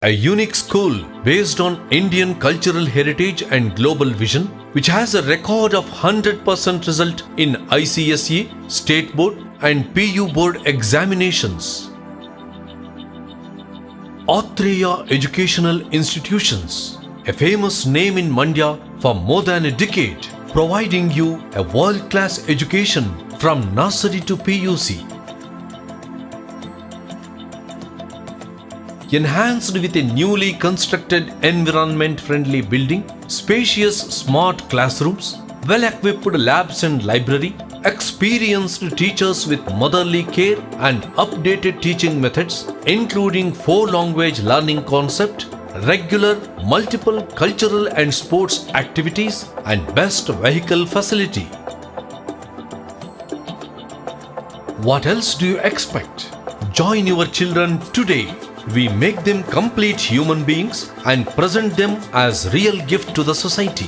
A unique school based on Indian cultural heritage and global vision, which has a record of 100% result in ICSE, State Board and PU Board examinations. Athreya Educational Institutions, a famous name in Mandya for more than a decade, providing you a world-class education from nursery to PUC. Enhanced with a newly constructed environment-friendly building, spacious smart classrooms, well-equipped labs and library, experienced teachers with motherly care and updated teaching methods, including 4-language learning concept, regular multiple cultural and sports activities, and best vehicle facility. What else do you expect? Join your children today. We make them complete human beings and present them as real gift to the society.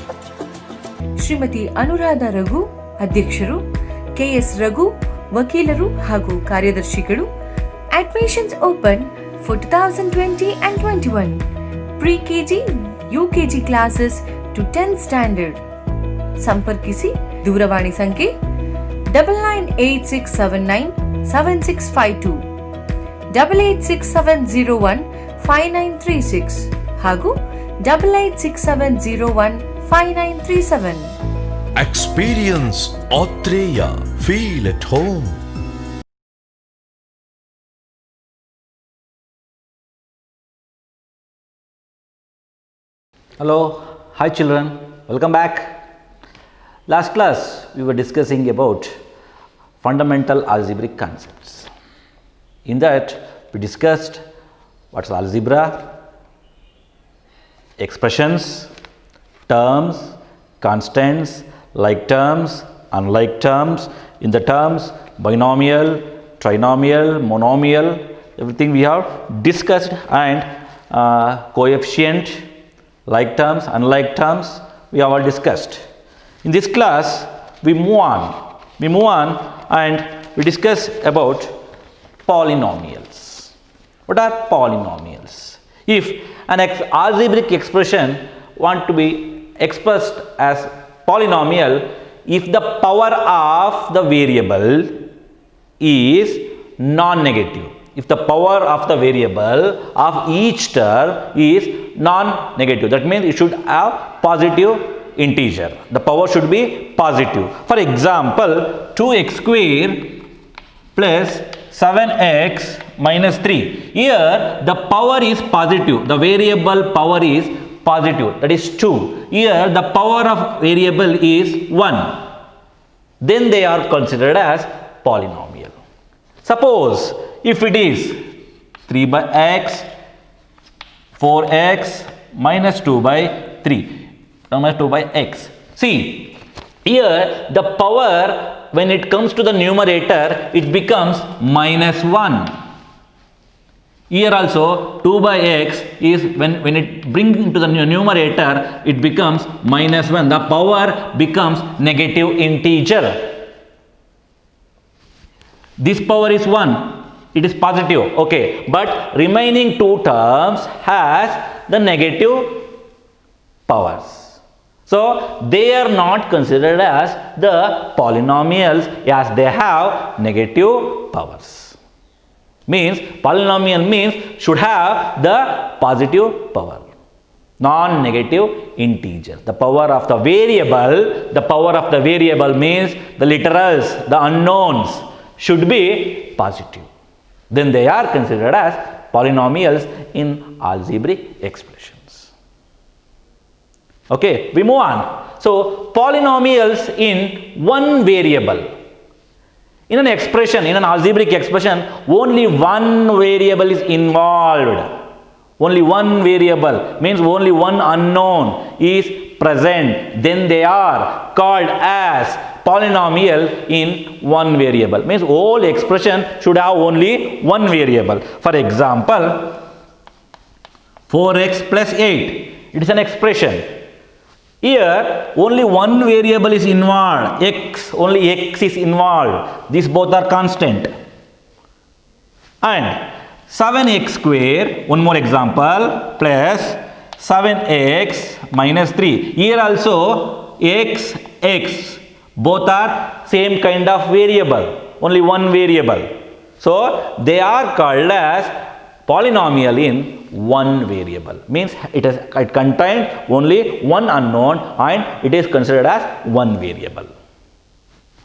Shrimati Anuradha Raghu ಅಧ್ಯಕ್ಷರು, KS Raghu ವಕೀಲರು ಹಾಗೂ ಕಾರ್ಯದರ್ಶಿಗಳು. Admissions open for 2020 and 21. Pre-KG, UKG classes to 10th standard. ಸಂಪರ್ಕಿಸಿ ದೂರವಾಣಿ ಸಂಖ್ಯೆ 9986797652, 8867015936 ಹಾಗೂ 8867015937. Experience Athreya. Feel at home. Hello, hi children, welcome back. Last class we were discussing about fundamental algebraic concepts. In that we discussed what's algebra, expressions, terms, constants, like terms, unlike terms, in the terms, binomial, trinomial, monomial, everything we have discussed, and coefficient, like terms, unlike terms, we have all discussed. In this class we move on and we discuss about polynomials. What are polynomials? If an algebraic expression want to be expressed as polynomial, if the power of the variable is non-negative, if the power of the variable of each term is non-negative, that means it should have positive integer. The power should be positive. For example, 2x square plus 7x minus 3. Here the power is positive, the variable power is positive, that is 2. Here the power of variable is 1. Then they are considered as polynomial. Suppose if it is 3 by x, 4x minus 2 by 3, minus 2 by x. See, here the power, when it comes to the numerator, it becomes minus 1. Here also 2 by x is, when it brings into the numerator, it becomes minus 1. The power becomes negative integer. This power is 1. It is positive. Okay. But remaining two terms has the negative powers. So they are not considered as the polynomials as they have negative powers. Means polynomial means should have the positive power, non-negative integer. The power of the variable means the literals, the unknowns should be positive. Then they are considered as polynomials in algebraic expressions. Okay, we move on. So polynomials in one variable. In an expression, in an algebraic expression, only one variable is involved. Only one variable means only one unknown is present. Then they are called as polynomial in one variable. Means whole expression should have only one variable. For example, 4x plus 8. It is an expression. Here only one variable is involved, x, only x is involved. These both are constant. And 7x square, one more example, plus 7x minus 3. Here also x, x, both are same kind of variable, only one variable. So they are called as polynomial in one variable. Means it contains only one unknown and it is considered as one variable.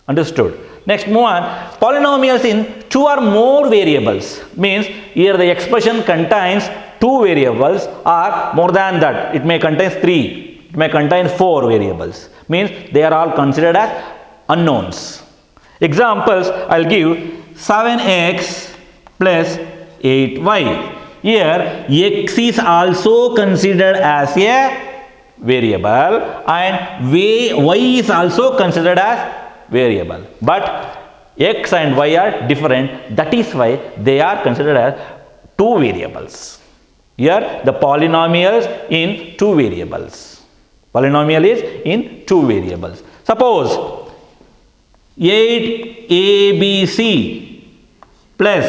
Understood? Next, move on. Polynomials in two or more variables. Means here the expression contains two variables or more than that. It may contain three. It may contain four variables. Means they are all considered as unknowns. Examples I'll give: 7x plus 8y. Here x is also considered as a variable and y is also considered as variable, but x and y are different. That is why they are considered as two variables. Here the polynomials in two variables. Polynomial is in two variables. Suppose 8abc plus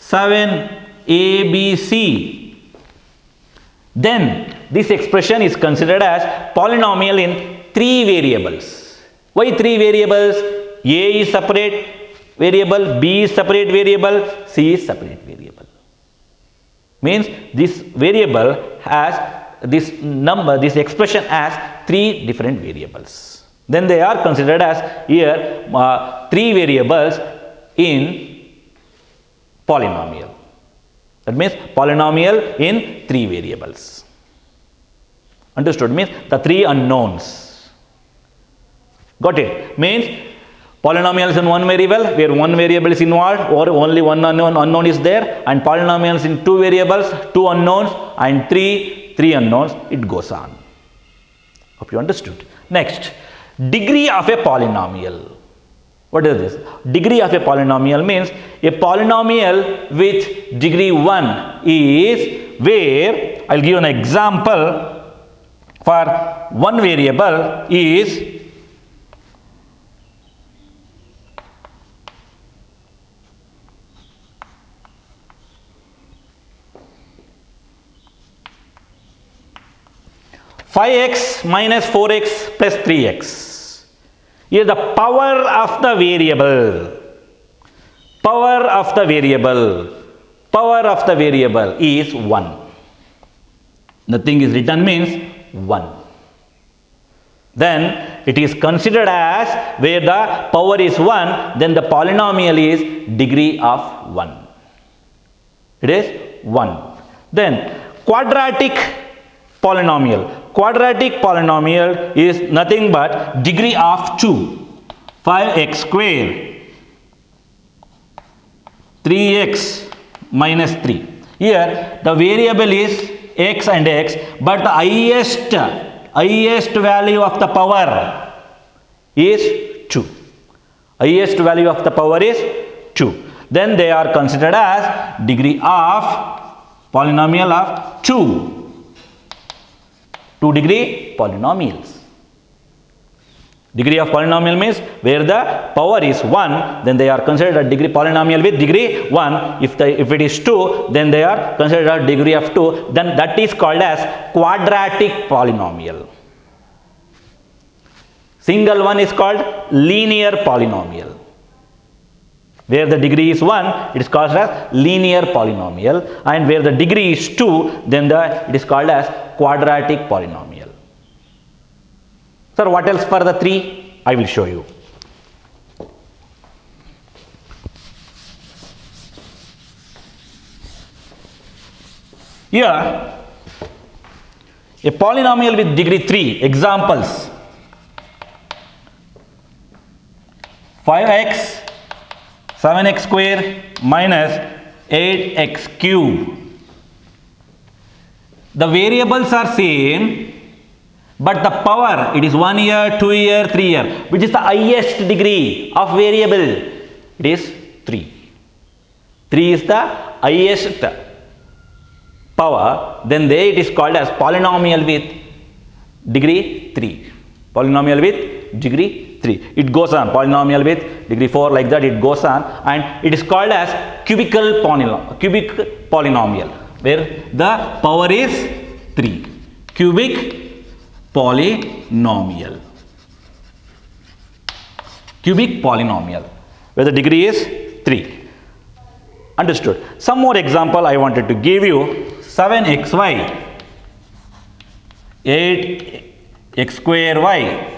7abc, then this expression is considered as polynomial in three variables. Why three variables? A is separate variable, B is separate variable, C is separate variable. Means this variable has this number, this expression has three different variables. Then they are considered as here three variables in polynomial. That means polynomial in three variables. Understood? Means the three unknowns. Got it? Means polynomials in one variable where one variable is involved or only one unknown is there, and polynomials in two variables, two unknowns, and three unknowns. It goes on. Hope you understood. Next, degree of a polynomial. What is this? Degree of a polynomial means a polynomial with degree 1 is where, I'll give an example for one variable is 5x minus 4x plus 3x. Here the power of the variable, power of the variable is 1. Nothing is written means 1. Then it is considered as where the power is 1, then the polynomial is degree of 1. It is 1. Then quadratic polynomial. Quadratic polynomial is nothing but degree of 2. 5x square 3x minus 3. Here the variable is x and x, but the highest value of the power is 2. Highest value of the power is 2. Then they are considered as degree of polynomial of 2. 2 degree polynomials. Degree of polynomial means where the power is 1, then they are considered a degree polynomial with degree 1. If it is 2, then they are considered a degree of 2. Then that is called as quadratic polynomial. Single one is called linear polynomial. Where the degree is 1, it is called as linear polynomial, and where the degree is 2, then it is called as quadratic polynomial. Sir, what else for the 3? I will show you. Here, a polynomial with degree 3. Examples: 5x 7x square minus 8x cube. The variables are same, but the power, it is 1 year, 2 year, 3 year. Which is the highest degree of variable? It is 3. 3 is the highest power. Then it is called as polynomial with degree 3. Polynomial with degree 3. It goes on, polynomial with degree 4, like that it goes on, and it is called as cubical polynomial, where the power is 3. Cubic polynomial. Cubic polynomial, where the degree is 3. Understood? Some more example I wanted to give you. 7xy, 8x square y.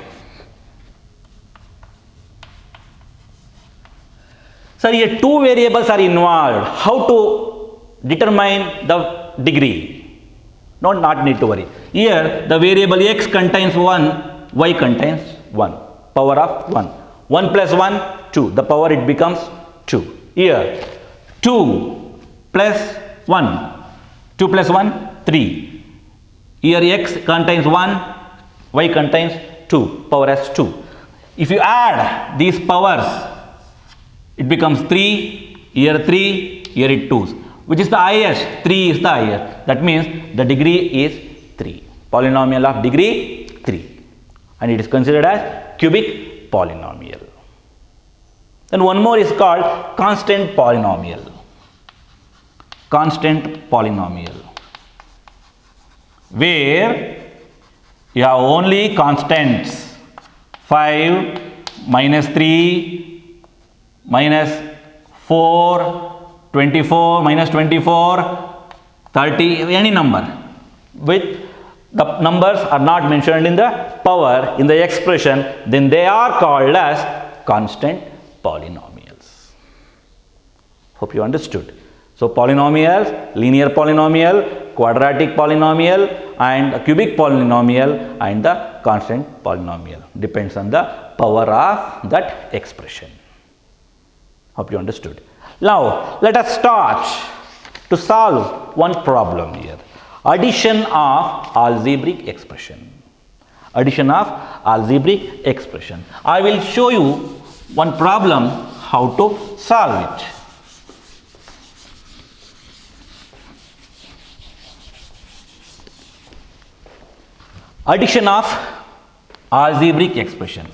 So here two variables are involved. How to determine the degree? Not need to worry. Here the variable x contains 1, y contains 1. Power of 1. 1 plus 1, 2. The power it becomes 2. Here 2 plus 1. 2 plus 1, 3. Here x contains 1, y contains 2. Power as 2. If you add these powers, it becomes 3. Here 3. Here it 2. Which is the highest? 3 is the highest. That means the degree is 3. Polynomial of degree 3. And it is considered as cubic polynomial. Then one more is called constant polynomial. Constant polynomial, where you have only constants 5, minus 3, minus 4, 24, minus 24, 30, any number, with the numbers are not mentioned in the power in the expression, then they are called as constant polynomials. Hope you understood. So polynomials, linear polynomial, quadratic polynomial, and a cubic polynomial, and the constant polynomial depends on the power of that expression. Hope you understood. Now let us start to solve one problem here. Addition of algebraic expression. Addition of algebraic expression. I will show you one problem how to solve it. Addition of algebraic expression.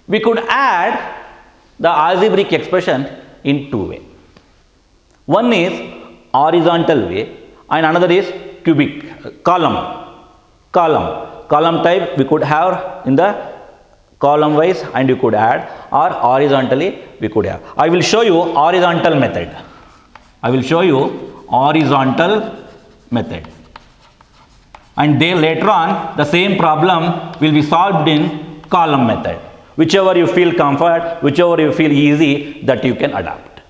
We could add the algebraic expression in two ways. One is horizontal way and another is cubic column type. We could have in the column wise and you could add, or horizontally we could have. I will show you horizontal method. And then later on the same problem will be solved in column method. Whichever you feel comfort, whichever you feel easy, that you can adapt.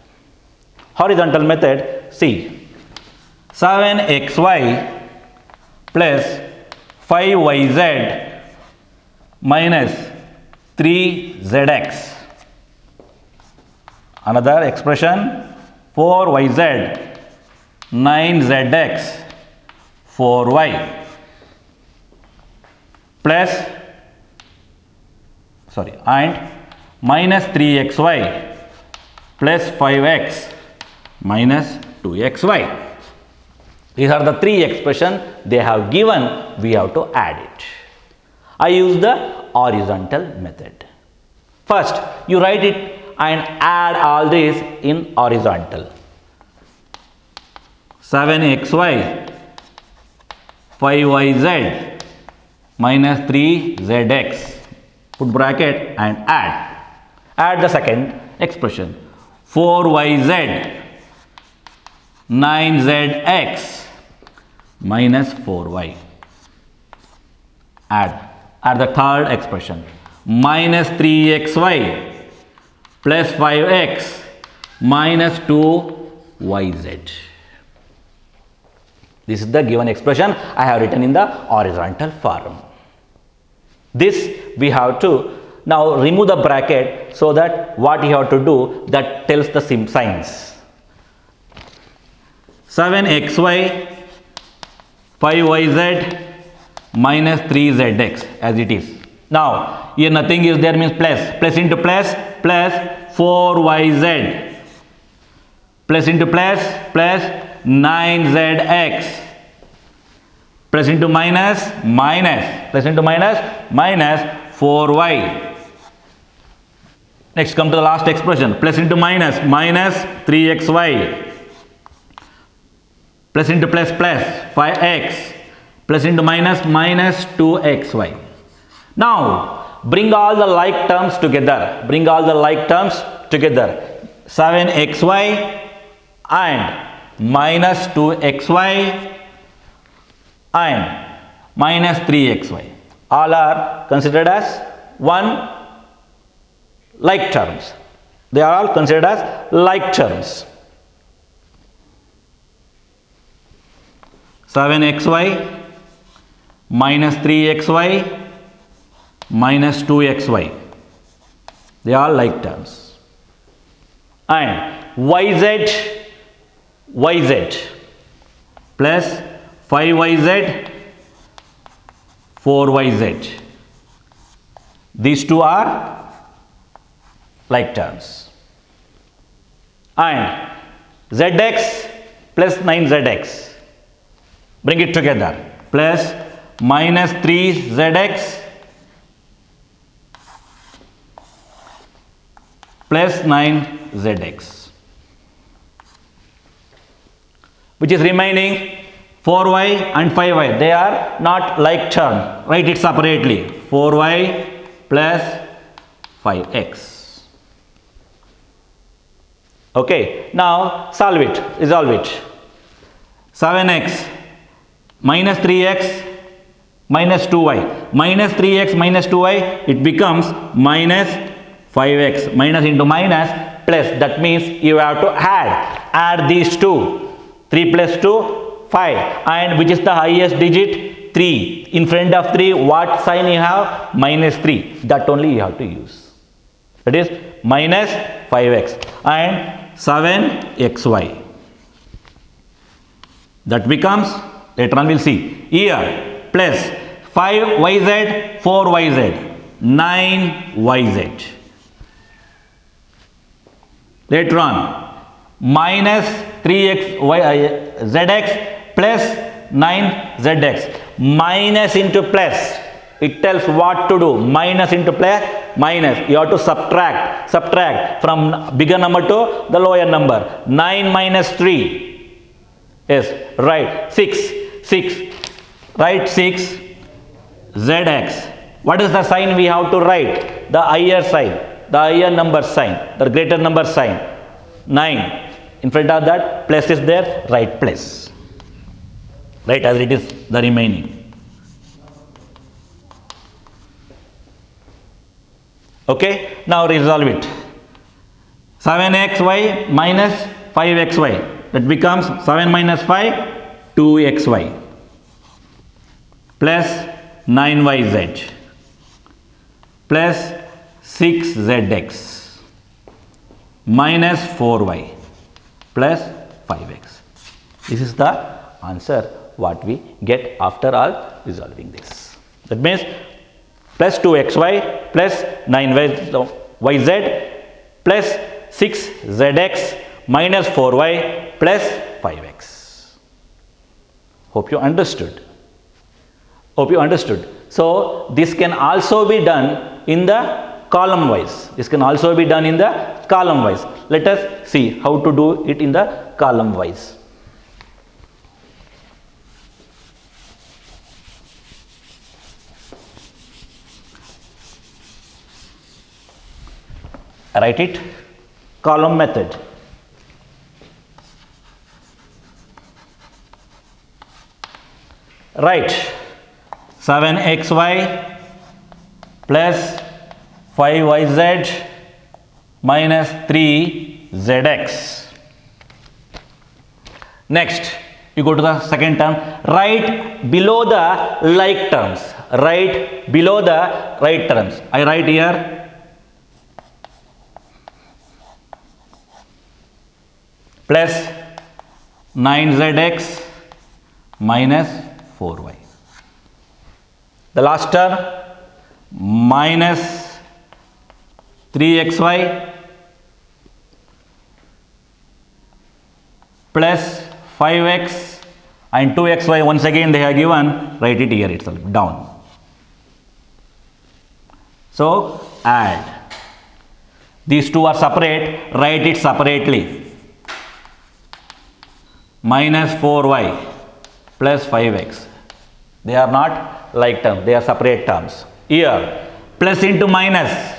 Horizontal method, see, 7xy plus 5yz minus 3zx. Another expression, 4yz, 9zx, 4y plus, and minus 3xy plus 5x minus 2xy. These are the three expressions they have given, we have to add it. I use the horizontal method. First, you write it and add all these in horizontal. 7xy, 5yz minus 3zx. Put bracket and add. Add the second expression. 4yz, 9zx minus 4y. Add the third expression. Minus 3xy plus 5x minus 2yz. This is the given expression I have written in the horizontal form. This we have to now remove the bracket so that what you have to do, that tells the signs. 7xy 5yz minus 3zx as it is. Now here nothing is there means plus into plus 4yz plus into plus 9zx plus into minus plus into minus 4y. Next come to the last expression, plus into minus 3xy plus into plus 5x plus into minus 2xy. Now bring all the like terms together. 7xy and minus 2xy and minus 3xy. All are considered as one like terms. They are all considered as like terms. 7xy minus 3xy minus 2xy. They are like terms. And yz plus 5yz 4yz. These two are like terms. And zx plus 9zx. Bring it together. Plus minus 3zx plus 9zx. Which is remaining 4y and 5y. They are not like term. Write it separately. 4y plus 5x. Okay. Now solve it. Resolve it. 7x minus 3x minus 2y. Minus 3x minus 2y. It becomes minus 5x. Minus into minus plus. That means you have to add these two. 3 plus 2, 5. And which is the highest digit? 3. In front of 3, what sign you have? Minus 3. That only you have to use. That is minus 5x and 7xy. That becomes, later on we'll see, here plus 5yz, 4yz, 9yz. Later on, minus 3zx plus 9zx. Minus into plus. It tells what to do. Minus into plus, minus. You have to subtract from bigger number to the lower number. 9 minus 3 is right 6. Write 6 zx. What is the sign we have to write? The higher sign, the higher number sign, the greater number sign. 9. In front of that, plus is there, write plus. Right as it is the remaining. Okay, now resolve it. 7xy minus 5xy. That becomes 7 minus 5, 2xy. Plus 9yz. Plus 6zx. Minus 4y. Plus 5x. This is the answer what we get after all resolving this. That means plus 2xy plus 9yz plus 6zx minus 4y plus 5x. Hope you understood. So this can also be done in the column wise. Let us see how to do it in the column wise. Write it, column method. Write 7xy plus 5yz minus 3zx. Next, you go to the second term. Write below the like terms. I write here plus 9zx minus 4y. The last term minus 3xy plus 5x and 2xy. Once again they have given, write it here itself down. So add. These two are separate, write it separately. Minus 4y plus 5x. They are not like terms, they are separate terms. Here, plus into minus.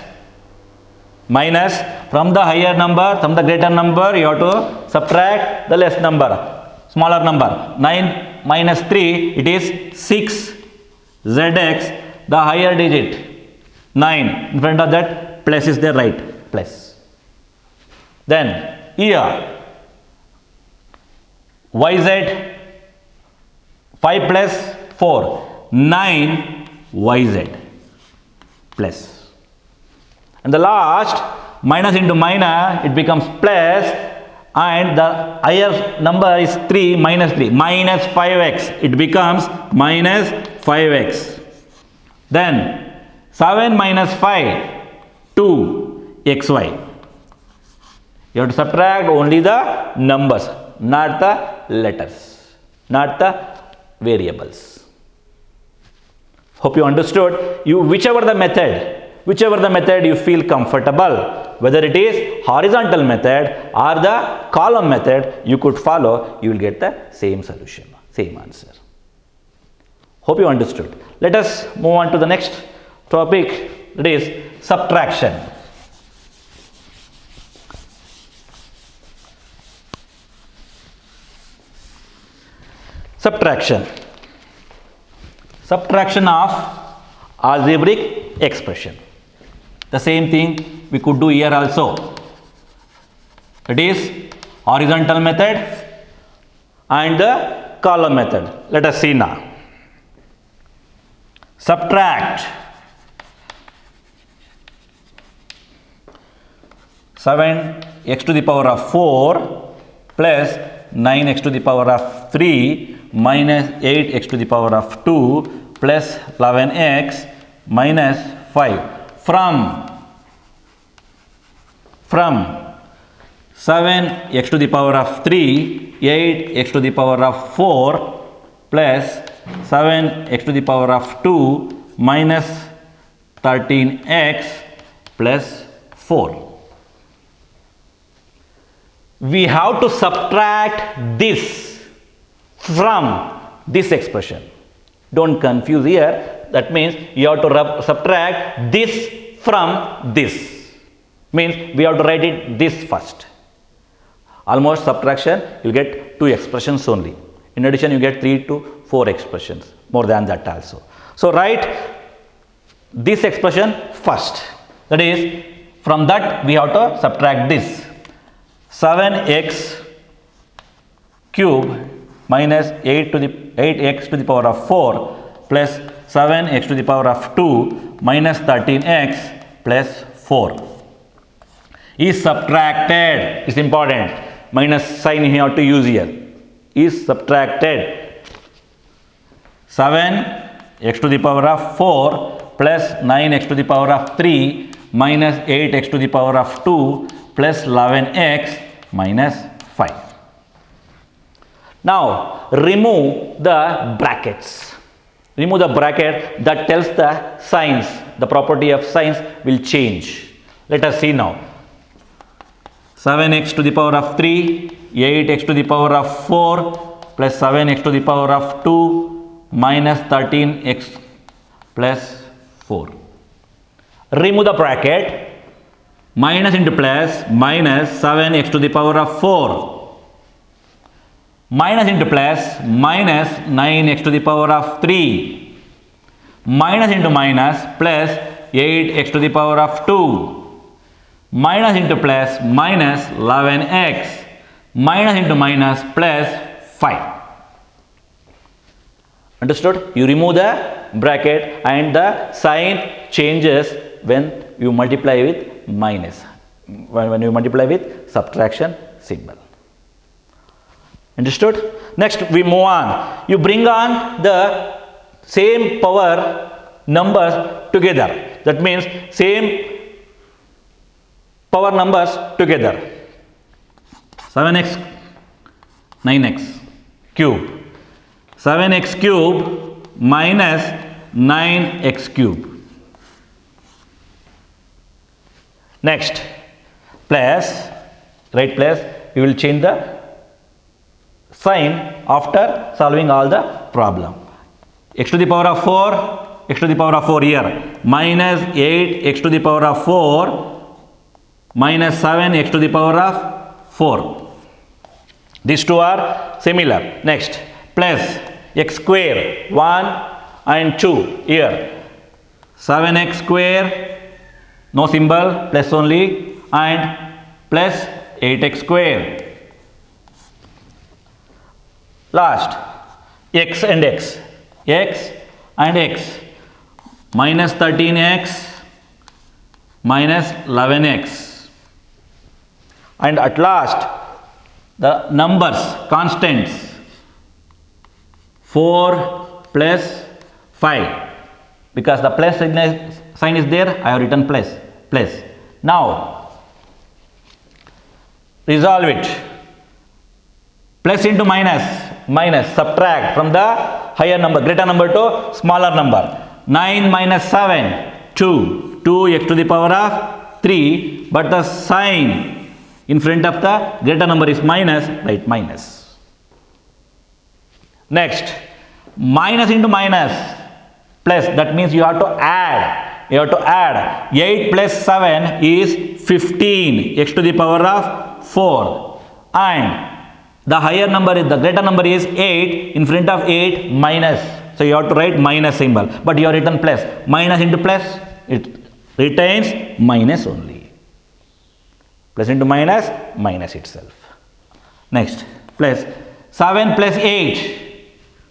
Minus, from the higher number, from the greater number, you have to subtract the less number, smaller number. 9 minus 3, it is 6 zx, the higher digit. 9, in front of that, plus is there, right? Plus. Then, here, yz, 5 plus 4, 9 yz plus. And the last, minus into minus, it becomes plus, and the higher number is 3, minus 3, minus 5x, it becomes minus 5x. Then 7 minus 5, 2xy. You have to subtract only the numbers, not the letters, not the variables. Hope you understood. Whichever the method you feel comfortable, whether it is horizontal method or the column method, you could follow, you will get the same solution, same answer. Hope you understood. Let us move on to the next topic, that is subtraction. Subtraction of algebraic expression. The same thing we could do here also. It is horizontal method and the column method. Let us see now. Subtract 7x to the power of 4 plus 9x to the power of 3 minus 8x to the power of 2 plus 11x minus 5. From 7x to the power of 3, 8x to the power of 4 plus 7x to the power of 2 minus 13x plus 4. We have to subtract this from this expression. Don't confuse here. That means you have to subtract this from this. Means we have to write it this first. Almost subtraction, you get 2 expressions only. In addition, you get 3 to 4 expressions, more than that also. So write this expression first. That is, from that we have to subtract this. 7x cube minus 8x to the power of 4 plus 7x to the power of 2 minus 13x plus 4 is subtracted. It's important. Minus sign you have to use here. Is subtracted. 7x to the power of 4 plus 9x to the power of 3 minus 8x to the power of 2 plus 11x minus 5. Now remove the brackets. Remove the bracket, that tells the signs, the property of signs will change. Let us see now. 7x to the power of 3, 8x to the power of 4 plus 7x to the power of 2 minus 13x plus 4. Remove the bracket. Minus into plus, minus 7x to the power of 4. Minus into plus, minus 9x to the power of 3. Minus into minus, plus 8x to the power of 2. Minus into plus, minus 11x. Minus into minus, plus 5. Understood? You remove the bracket and the sign changes when you multiply with minus, when you multiply with subtraction symbol. Understood? Next we move on. You bring on the same power numbers together. That means same power numbers together. 7x 9x cube. 7x cube minus 9x cube. Next, plus, right, plus, we will change the sign after solving all the problem. X to the power of 4, x to the power of 4 here, minus 8 x to the power of 4 minus 7 x to the power of 4. These two are similar. Next, plus x square 1 and 2 here, 7x square, no symbol, plus only, and plus 8x square. Last, x and x, x and x, minus 13x minus 11x, and at last the numbers, constants, 4 plus 5, because the plus sign is there, I have written plus. Now resolve it. Plus into minus, subtract from the higher number, greater number to smaller number. 9 minus 7, 2, 2x to the power of 3, but the sign in front of the greater number is minus, write minus. Next, minus into minus, plus, that means you have to add. 8 plus 7 is 15 x to the power of 4, and the higher number is, the greater number is 8, in front of 8 minus, so you have to write minus symbol, but you have written plus. Minus into plus, it retains minus only. Plus into minus, minus itself. Next, plus 7 plus 8,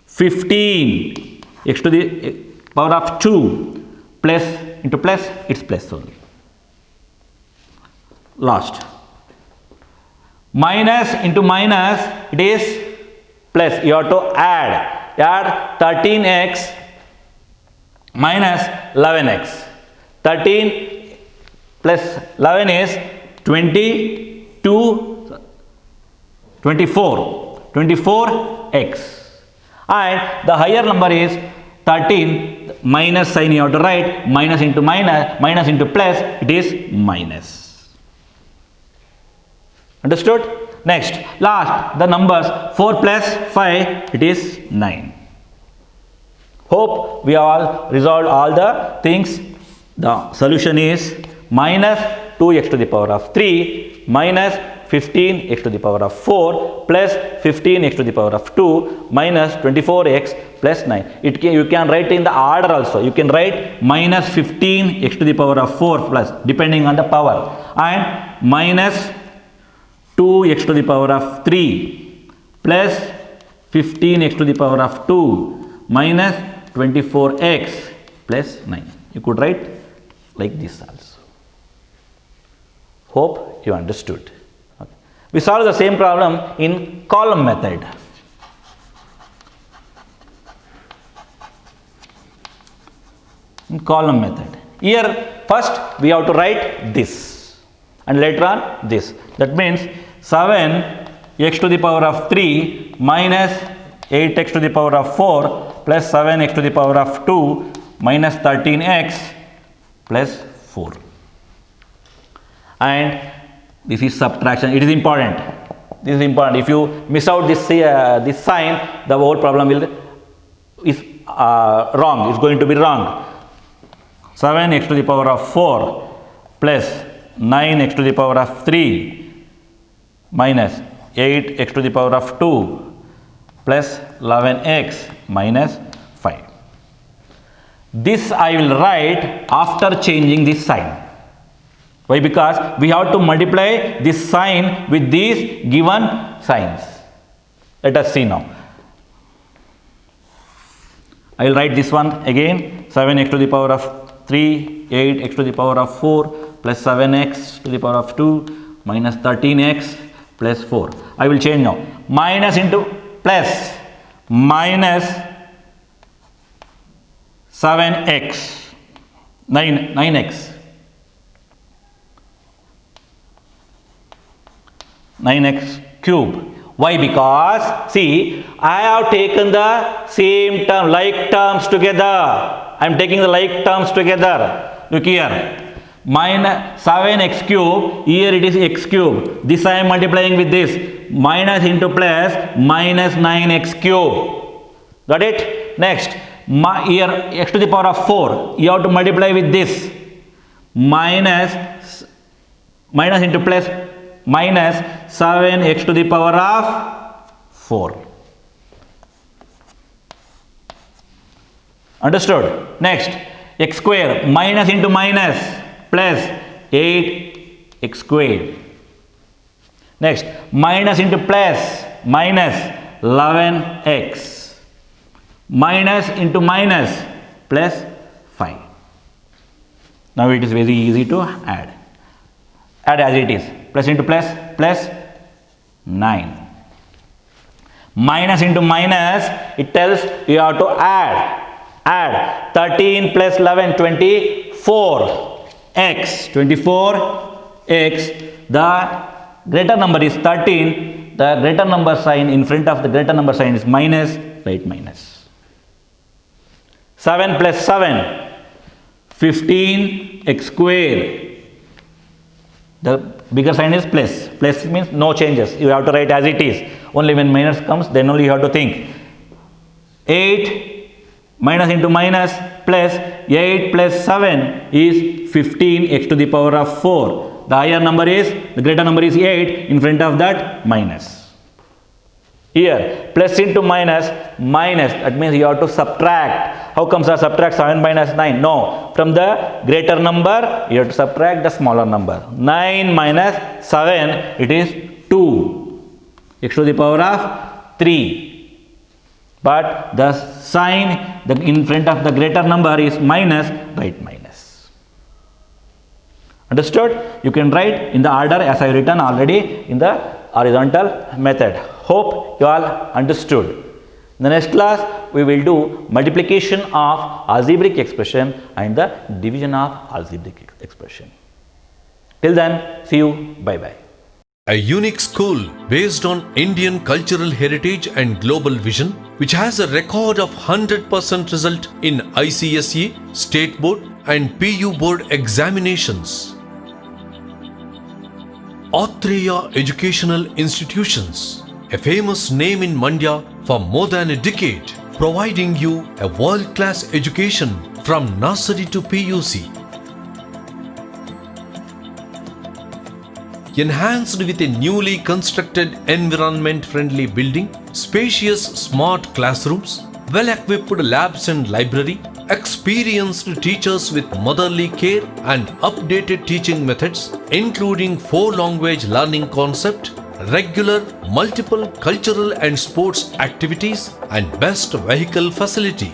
15 x to the power of 2, plus into plus, it's plus only. Last, minus into minus, it is plus. You have to add 13x minus 11x. 13 plus 11 is 24x, and the higher number is 13. Minus sign you have to write, minus into minus, minus into plus, it is minus. Understood? Next, last, the numbers 4 plus 5, it is 9. Hope we all resolved all the things. The solution is minus 2x to the power of 3 minus 15x to the power of 4 plus 15x to the power of 2 minus 24x plus 9. You can write in the order also. You can write minus 15x to the power of 4 plus, depending on the power, and minus 2x to the power of 3 plus 15x to the power of 2 minus 24x plus 9. You could write like this also. Hope you understood. Okay. We solve the same problem in column method. In column method. Here first we have to write this and later on this. That means 7x to the power of 3 minus 8x to the power of 4 plus 7x to the power of 2 minus 13x plus 4. And this is subtraction. It is important. This is important. If you miss out this this sign, the whole problem is wrong. It's going to be wrong. 7x to the power of 4 plus 9x to the power of 3 minus 8x to the power of 2 plus 11x minus 5. This I will write after changing this sign. Why? Because we have to multiply this sign with these given signs. Let us see now. I will write this one again. 7x to the power of 3, 8x to the power of 4 plus 7x to the power of 2 minus 13x plus 4. I will change now. Minus into plus, minus 7x 9x 9x cube. Why? Because see, I have taken the same term, like terms together. I am taking the like terms together. Look here, minus 7x cube, here it is x cube. This I am multiplying with this, minus into plus, minus 9x cube. Got it? Next, here x to the power of 4, you have to multiply with this, minus into plus, minus 7x to the power of 4. Understood? Next, x square, minus into minus, plus 8x squared. Next, minus into plus, minus 11x. Minus into minus, plus 5. Now it is very easy to add. Add as it is. Plus into plus, plus 9. Minus into minus, it tells you have to add. Add 13 plus 11, 24 x. 24x. The greater number is 13. The greater number sign in front of the greater number sign is minus. Write minus. 7 plus 7, 15x square. The bigger sign is plus. Plus means no changes. You have to write as it is. Only when minus comes, then only you have to think. 8 minus into minus plus 8 plus 7 is 15x to the power of 4. The higher number is, the greater number is 8. In front of that, minus. Here, plus into minus, minus. That means you have to subtract. How comes I subtract 7 minus 9? No. From the greater number, you have to subtract the smaller number. 9 minus 7, it is 2. X to the power of 3. But the sign in front of the greater number is minus. Write minus. Understood? You can write in the order as I have written already in the horizontal method. Hope you all understood. In the next class, we will do multiplication of algebraic expression and the division of algebraic expression. Till then, see you. Bye-bye. A unique school based on Indian cultural heritage and global vision, which has a record of 100% result in ICSE, State Board and PU Board examinations. Athreya Educational Institutions, a famous name in Mandya for more than a decade, providing you a world-class education from nursery to PUC. Enhanced with a newly constructed environment-friendly building, spacious smart classrooms, well-equipped labs and library, experienced teachers with motherly care and updated teaching methods, including 4-language learning concept, regular multiple cultural and sports activities, and best vehicle facility.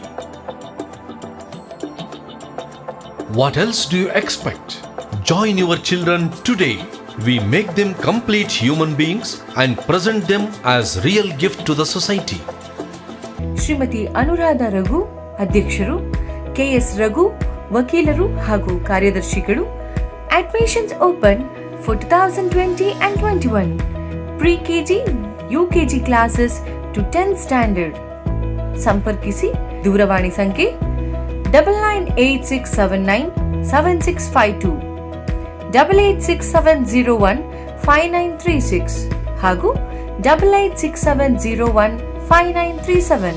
What else do you expect? Join your children today. We make them complete human beings and present them as real gift to the society. Shrimati Anuradha Raghu, ಅಧ್ಯಕ್ಷರು, KS Raghu, ವಕೀಲರು ಹಾಗೂ ಕಾರ್ಯದರ್ಶಿಗಳು. Admissions open for 2020 and 21. Pre-KG, UKG classes to 10th standard. ಸಂಪರ್ಕಿಸಿ. ದೂರವಾಣಿ ಸಂಖ್ಯೆ 9986797652, 8867015936 ಹಾಗೂ 8867015937.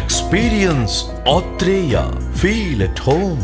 Experience Athreya. Feel at home.